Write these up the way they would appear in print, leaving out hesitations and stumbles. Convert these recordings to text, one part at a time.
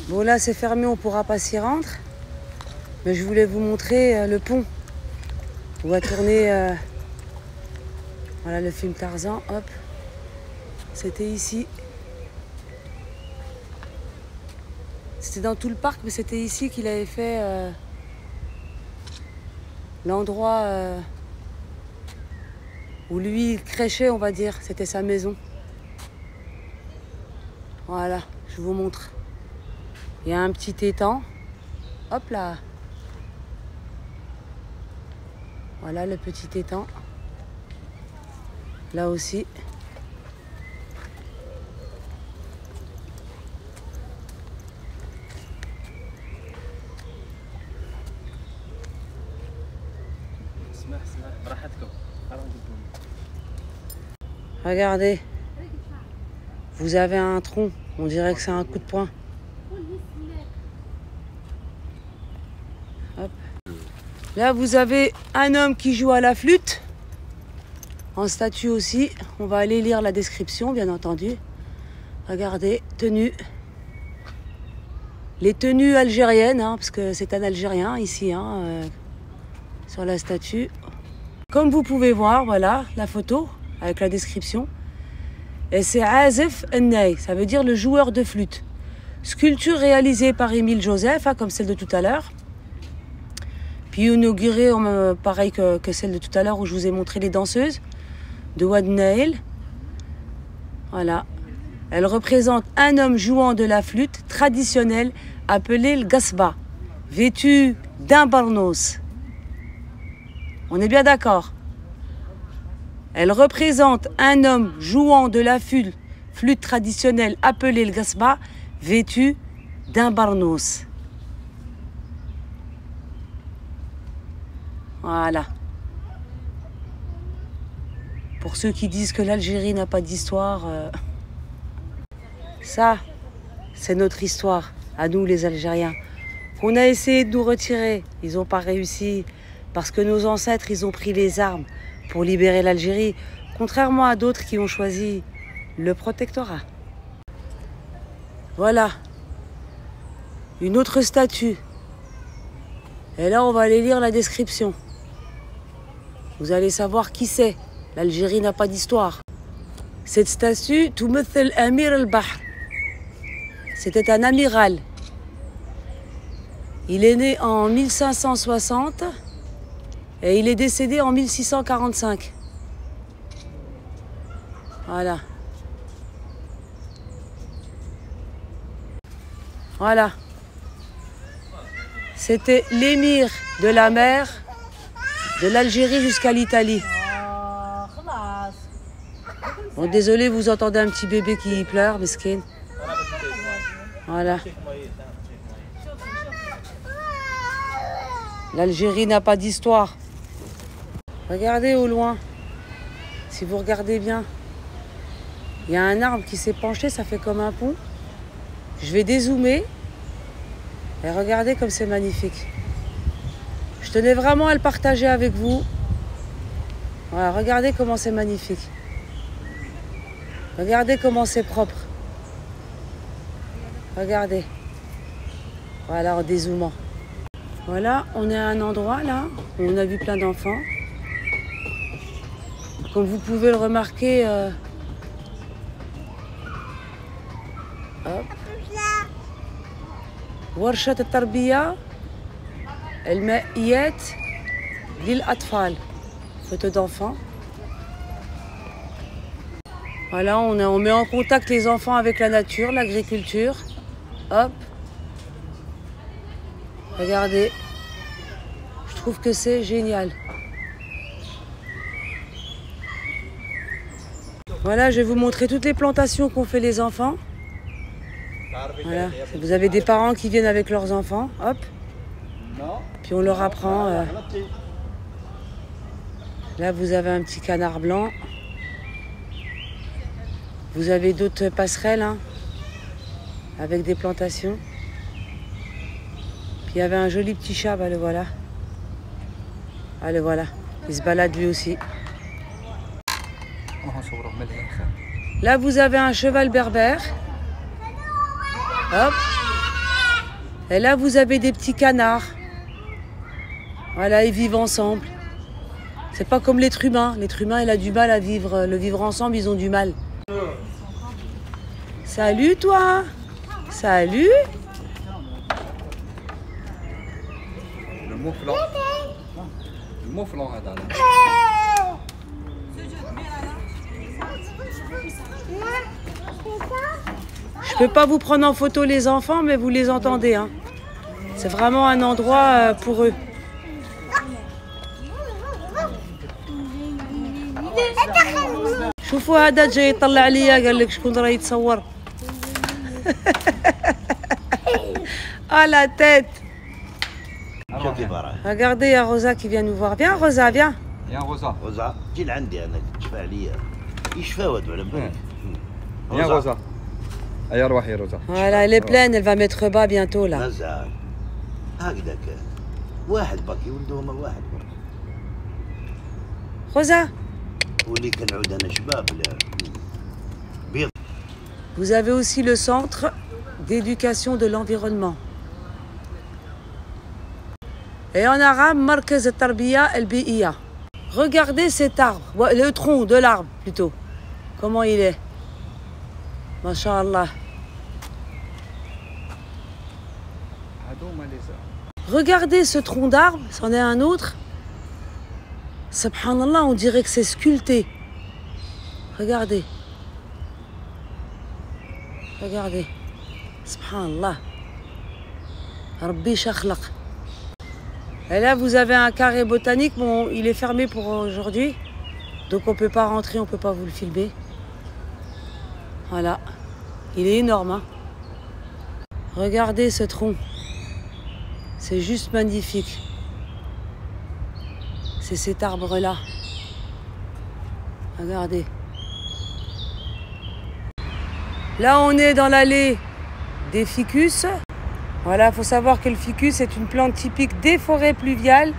Bon, là, c'est fermé, on ne pourra pas s'y rendre. Mais je voulais vous montrer le pont. On va tourner voilà, le film Tarzan. Hop. C'était ici. C'était dans tout le parc, mais c'était ici qu'il avait fait l'endroit où lui, il crêchait, on va dire. C'était sa maison. Voilà, je vous montre. Il y a un petit étang. Hop là. Voilà le petit étang. Là aussi. Regardez. Vous avez un tronc. On dirait que c'est un coup de poing. Hop. Là, vous avez un homme qui joue à la flûte. En statue aussi. On va aller lire la description, bien entendu. Regardez, tenue. Les tenues algériennes, hein, parce que c'est un Algérien ici, hein, sur la statue. Comme vous pouvez voir, voilà la photo avec la description. Et c'est Azef Ennay, ça veut dire le joueur de flûte. Sculpture réalisée par Émile Joseph, hein, comme celle de tout à l'heure. Puis inaugurée, pareil que celle de tout à l'heure où je vous ai montré les danseuses de Wad Nail. Voilà. Elle représente un homme jouant de la flûte traditionnelle appelée le gasba, vêtu d'un barnos. On est bien d'accord? Elle représente un homme jouant de la flûte traditionnelle appelée le gasba, vêtu d'un barnos. Voilà. Pour ceux qui disent que l'Algérie n'a pas d'histoire, ça, c'est notre histoire, à nous les Algériens. Qu'on a essayé de nous retirer, ils n'ont pas réussi, parce que nos ancêtres, ils ont pris les armes pour libérer l'Algérie, contrairement à d'autres qui ont choisi le protectorat. Voilà, une autre statue. Et là, on va aller lire la description. Vous allez savoir qui c'est. L'Algérie n'a pas d'histoire. Cette statue, Toumathel Amir al-Bahr. C'était un amiral. Il est né en 1560 et il est décédé en 1645. Voilà. Voilà. C'était l'émir de la mer de l'Algérie jusqu'à l'Italie. Bon, désolé, vous entendez un petit bébé qui pleure, mesquine. Voilà. L'Algérie n'a pas d'histoire. Regardez au loin. Si vous regardez bien, il y a un arbre qui s'est penché, ça fait comme un pont. Je vais dézoomer. Et regardez comme c'est magnifique. Je tenais vraiment à le partager avec vous. Voilà, regardez comment c'est magnifique. Regardez comment c'est propre. Regardez. Voilà, en dézoomant. Voilà, on est à un endroit là où on a vu plein d'enfants. Comme vous pouvez le remarquer, hop. ورشة التربية المائيات للأطفال. Photo d'enfants. Voilà, on met en contact les enfants avec la nature, l'agriculture. Hop. Regardez. Je trouve que c'est génial. Voilà, je vais vous montrer toutes les plantations qu'ont fait les enfants. Voilà, vous avez des parents qui viennent avec leurs enfants, hop. Puis on leur apprend. Là, vous avez un petit canard blanc. Vous avez d'autres passerelles, hein, avec des plantations. Puis il y avait un joli petit chat, bah, le voilà. Ah, le voilà. Il se balade lui aussi. Là, vous avez un cheval berbère. Hop. Et là, vous avez des petits canards. Voilà, ils vivent ensemble. C'est pas comme l'être humain. L'être humain, il a du mal à vivre. Le vivre ensemble, ils ont du mal. Salut, toi. Salut. Je peux pas vous prendre en photo les enfants, mais vous les entendez, hein. C'est vraiment un endroit pour eux. شوفوا هذا جاي يطلع عليا قال لك شكون راه يتصور. Ah la tête. Regardez, il y a Rosa qui vient nous voir. Viens Rosa, viens. Viens Rosa. Rosa, جي لعندي انا تشفى عليا. يشفاوت ولا بالك. Viens Rosa. Allez, روحي Rosa. Voilà, elle est pleine, elle va mettre bas bientôt là. مازال. هكذاك. واحد باكي ولدهم واحد. Rosa. ولي كنعود انا شباب بيض. Vous avez aussi le centre d'éducation de l'environnement. Et en arabe, Markaz al-Tarbiya al-Bi'iyya. Regardez cet arbre, le tronc de l'arbre plutôt. Comment il est. Masha'Allah. Regardez ce tronc d'arbre, c'en est un autre. Subhanallah, on dirait que c'est sculpté. Regardez. Regardez. Subhanallah. Rabbi shakhlaq. Et là, vous avez un carré botanique. Bon, il est fermé pour aujourd'hui. Donc, on ne peut pas rentrer, on ne peut pas vous le filmer. Voilà. Il est énorme, hein. Regardez ce tronc. C'est juste magnifique. C'est cet arbre-là. Regardez. Là, on est dans l'allée des ficus. Voilà, il faut savoir que le ficus est une plante typique des forêts pluviales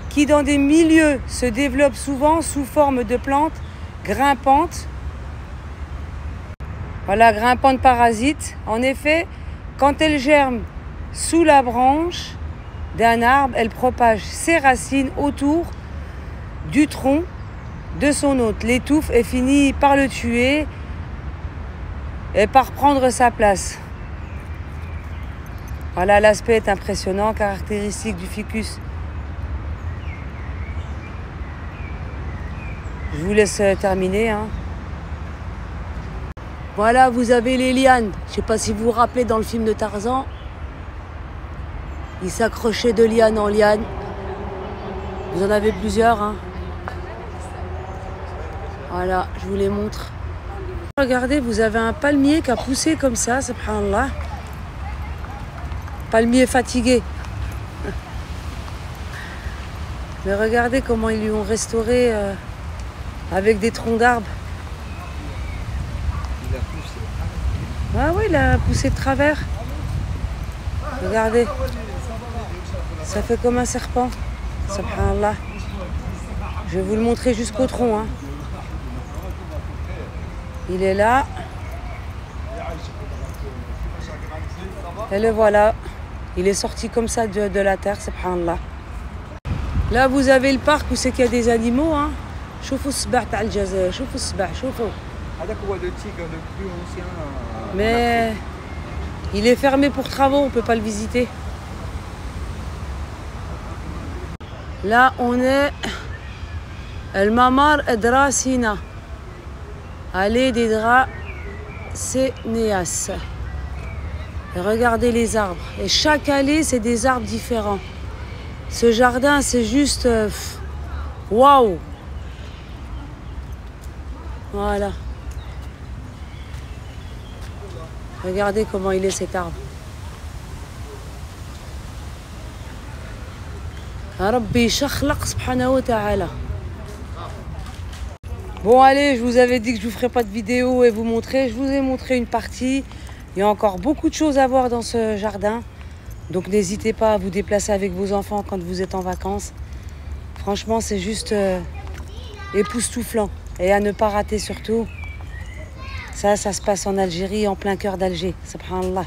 qui, dans des milieux, se développe souvent sous forme de plantes grimpantes. Voilà, grimpantes parasites. En effet, quand elle germe sous la branche d'un arbre, elle propage ses racines autour du tronc de son hôte, l'étouffe et finit par le tuer et par prendre sa place. Voilà, l'aspect est impressionnant, caractéristique du ficus. Je vous laisse terminer, hein. Voilà, vous avez les lianes. Je ne sais pas si vous vous rappelez dans le film de Tarzan. Il s'accrochait de liane en liane. Vous en avez plusieurs, hein. Voilà, je vous les montre. Regardez, vous avez un palmier qui a poussé comme ça, subhanallah. Palmier fatigué. Mais regardez comment ils lui ont restauré avec des troncs d'arbres. Il a poussé. Ah oui, il a poussé de travers. Regardez. Ça fait comme un serpent. Subhanallah. Je vais vous le montrer jusqu'au tronc, hein. Il est là. Et le voilà. Il est sorti comme ça de la terre, subhanallah. Là, vous avez le parc où c'est qu'il y a des animaux, hein. شوفوا السباع تاع الجزائر, شوفوا السباع, شوفوا. هذاك هو le tigre le plus ancien. Mais il est fermé pour travaux, on ne peut pas le visiter. Là, on est El Mamar Dracina. Allée des Draceneas. Et regardez les arbres. Et chaque allée, c'est des arbres différents. Ce jardin, c'est juste... waouh! Voilà. Regardez comment il est cet arbre. Rabbi shakhlaq subhanahu wa ta'ala. Bon allez, je vous avais dit que je vous ferai pas de vidéo et vous montrer. Je vous ai montré une partie. Il y a encore beaucoup de choses à voir dans ce jardin. Donc n'hésitez pas à vous déplacer avec vos enfants quand vous êtes en vacances. Franchement, c'est juste époustouflant. Et à ne pas rater surtout. Ça se passe en Algérie, en plein cœur d'Alger. Subhanallah.